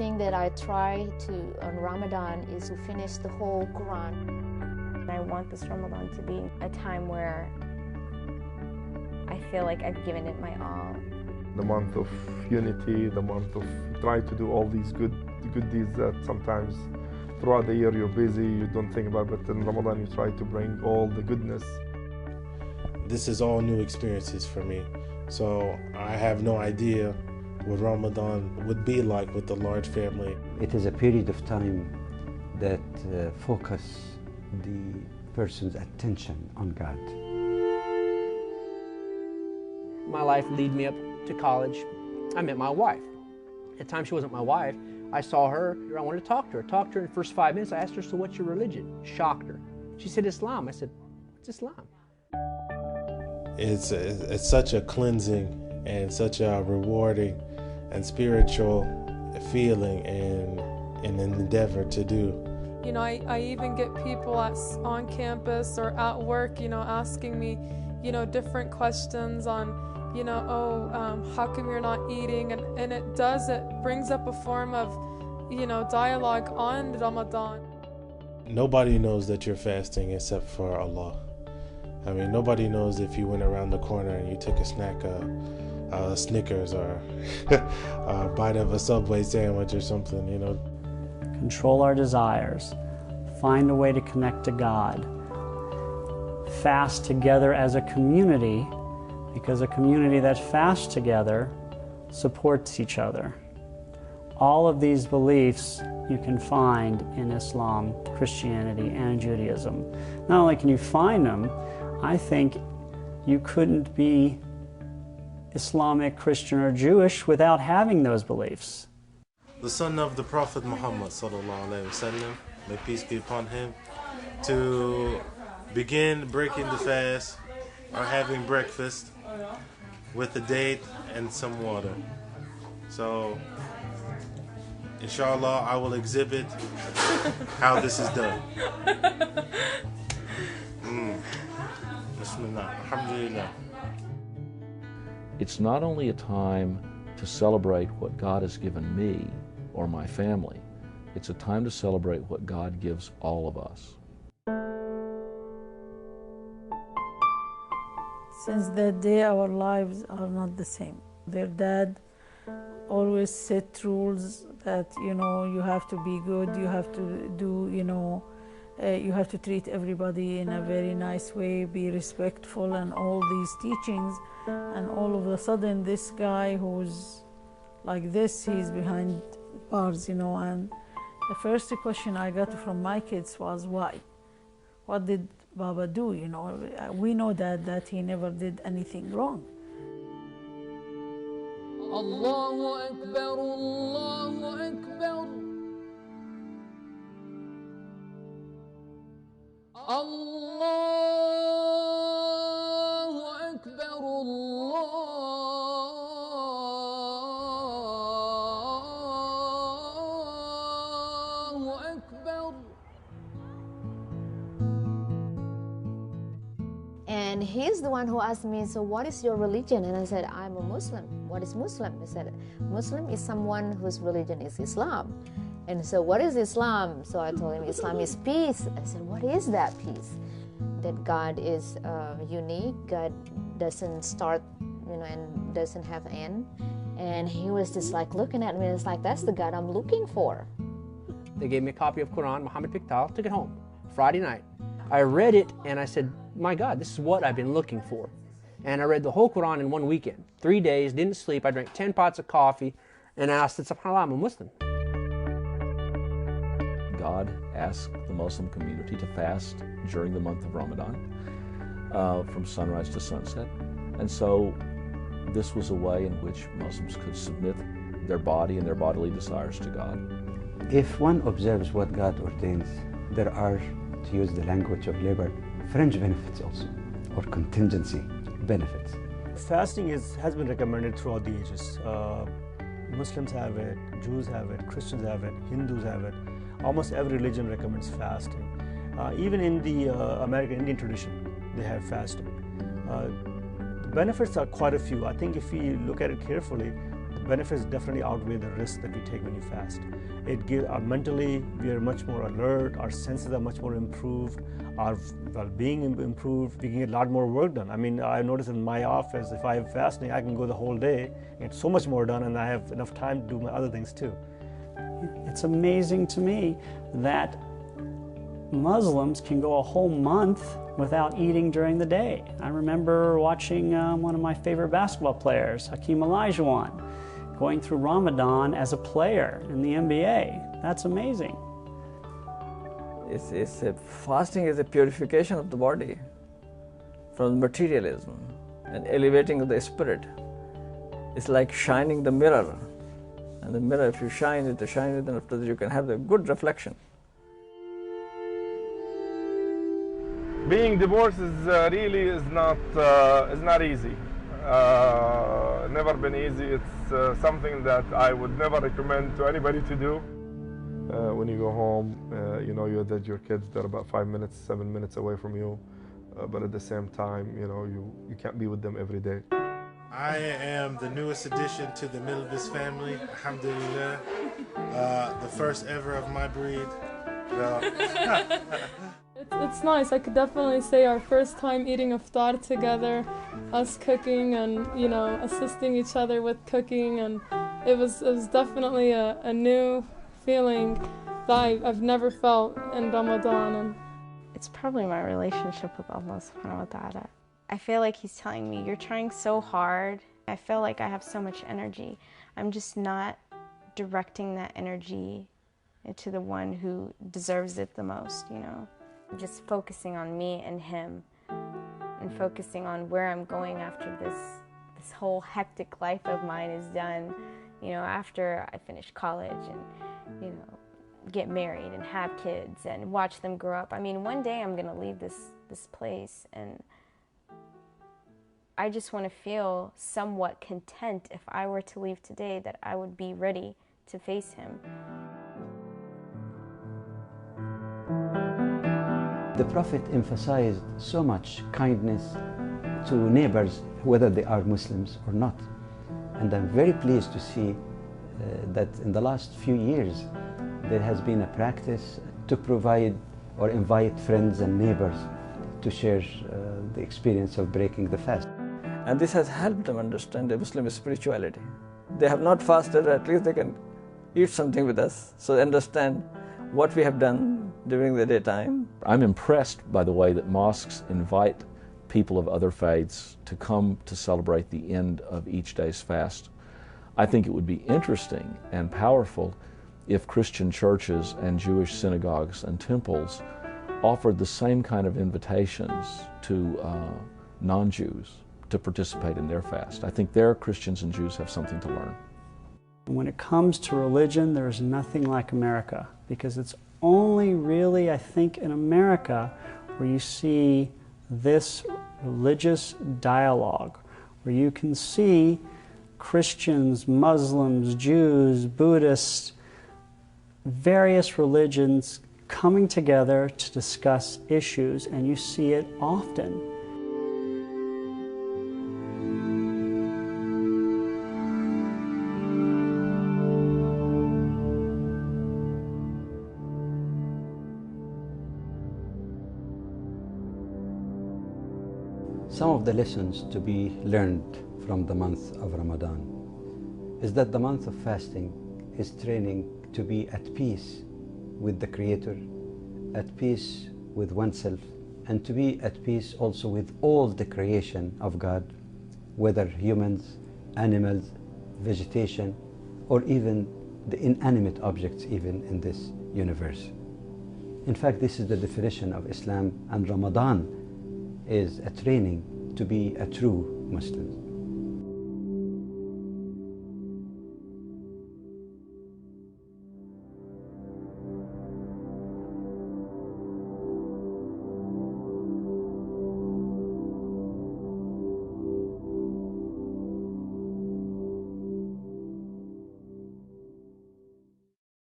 thing that I try to on Ramadan is to finish the whole Quran. I want this Ramadan to be a time where I feel like I've given it my all. The month of unity, the month of try to do all these good deeds that sometimes throughout the year you're busy, you don't think about, but in Ramadan you try to bring all the goodness. This is all new experiences for me, so I have no idea what Ramadan would be like with a large family. It is a period of time that focus the person's attention on God. My life led me up to college. I met my wife. At the time she wasn't my wife, I saw her, I wanted to talk to her. Talked to her in the first 5 minutes. I asked her, so what's your religion? Shocked her. She said Islam. I said, what's Islam? It's such a cleansing and such a rewarding and spiritual feeling and an endeavor to do. You know, I even get people on campus or at work, you know, asking me, you know, different questions on, you know, how come you're not eating? And it brings up a form of, you know, dialogue on Ramadan. Nobody knows that you're fasting except for Allah. I mean, nobody knows if you went around the corner and you took a snack, a Snickers or a bite of a Subway sandwich or something, you know. Control our desires. Find a way to connect to God. Fast together as a community, because a community that fasts together supports each other. All of these beliefs you can find in Islam, Christianity, and Judaism. Not only can you find them, I think you couldn't be Islamic, Christian, or Jewish without having those beliefs. The son of the Prophet Muhammad sallallahu alaihi wasallam, may peace be upon him, to begin breaking the fast or having breakfast with a date and some water. So, inshallah, I will exhibit how this is done. Bismillah, alhamdulillah. It's not only a time to celebrate what God has given me or my family, it's a time to celebrate what God gives all of us. Since that day, our lives are not the same. Their dad always set rules that, you know, you have to be good, you have to do, you know, you have to treat everybody in a very nice way, be respectful, and all these teachings. And all of a sudden, this guy who's like this, he's behind bars, you know. And the first question I got from my kids was, why? What did Baba do? You know, we know that he never did anything wrong. Allahu Akbar, Allahu Akbar. Allahu Akbar, Allahu Akbar. And he's the one who asked me, so what is your religion? And I said, I'm a Muslim. What is Muslim? He said, Muslim is someone whose religion is Islam. And so what is Islam? So I told him Islam is peace. I said, what is that peace? That God is unique. God doesn't start, you know, and doesn't have end. And he was just like looking at me, and it's like, that's the God I'm looking for. They gave me a copy of Quran, Muhammad picked out, took it home, Friday night. I read it and I said, my God, this is what I've been looking for. And I read the whole Quran in one weekend, 3 days, didn't sleep. I drank 10 pots of coffee, and I said, subhanAllah, I'm a Muslim. God asked the Muslim community to fast during the month of Ramadan, from sunrise to sunset. And so this was a way in which Muslims could submit their body and their bodily desires to God. If one observes what God ordains, there are, to use the language of labor, fringe benefits also, or contingency benefits. Fasting has been recommended throughout the ages. Muslims have it, Jews have it, Christians have it, Hindus have it. Almost every religion recommends fasting. Even in the American Indian tradition, they have fasting. The benefits are quite a few. I think if we look at it carefully, the benefits definitely outweigh the risks that we take when you fast. It gives mentally we are much more alert, our senses are much more improved, our well-being improved, we can get a lot more work done. I mean, I notice in my office, if I'm fasting, I can go the whole day, get so much more done, and I have enough time to do my other things too. It's amazing to me that Muslims can go a whole month without eating during the day. I remember watching one of my favorite basketball players, Hakeem Olajuwon, going through Ramadan as a player in the NBA. That's amazing. Fasting is a purification of the body from materialism and elevating of the spirit. It's like shining the mirror. And the mirror, if you shine it, then after that you can have the good reflection. Being divorced is really is not easy. Never been easy. It's something that I would never recommend to anybody to do. When you go home, you know that your kids, they're about 5 minutes, 7 minutes away from you, but at the same time, you know, you can't be with them every day. I am the newest addition to the Milibus family, alhamdulillah. The first ever of my breed. It's nice. I could definitely say our first time eating iftar together, us cooking and, you know, assisting each other with cooking, and it was definitely a new feeling that I've never felt in Ramadan. And it's probably my relationship with Allah subhanahu wa ta'ala. I feel like He's telling me, you're trying so hard. I feel like I have so much energy. I'm just not directing that energy to the one who deserves it the most, you know. Just focusing on me and Him, and focusing on where I'm going after this whole hectic life of mine is done, you know, after I finish college and, you know, get married and have kids and watch them grow up. I mean, one day I'm going to leave this place, and I just want to feel somewhat content if I were to leave today, that I would be ready to face Him. The Prophet emphasized so much kindness to neighbors, whether they are Muslims or not. And I'm very pleased to see that in the last few years there has been a practice to provide or invite friends and neighbors to share the experience of breaking the fast. And this has helped them understand the Muslim spirituality. They have not fasted, at least they can eat something with us, so they understand what we have done during the daytime. I'm impressed by the way that mosques invite people of other faiths to come to celebrate the end of each day's fast. I think it would be interesting and powerful if Christian churches and Jewish synagogues and temples offered the same kind of invitations to non-Jews to participate in their fast. I think their Christians and Jews have something to learn. When it comes to religion, there is nothing like America, because it's only really, I think, in America where you see this religious dialogue, where you can see Christians, Muslims, Jews, Buddhists, various religions coming together to discuss issues, and you see it often. Some of the lessons to be learned from the month of Ramadan is that the month of fasting is training to be at peace with the Creator, at peace with oneself, and to be at peace also with all the creation of God, whether humans, animals, vegetation, or even the inanimate objects even in this universe. In fact, this is the definition of Islam, and Ramadan is a training to be a true Muslim.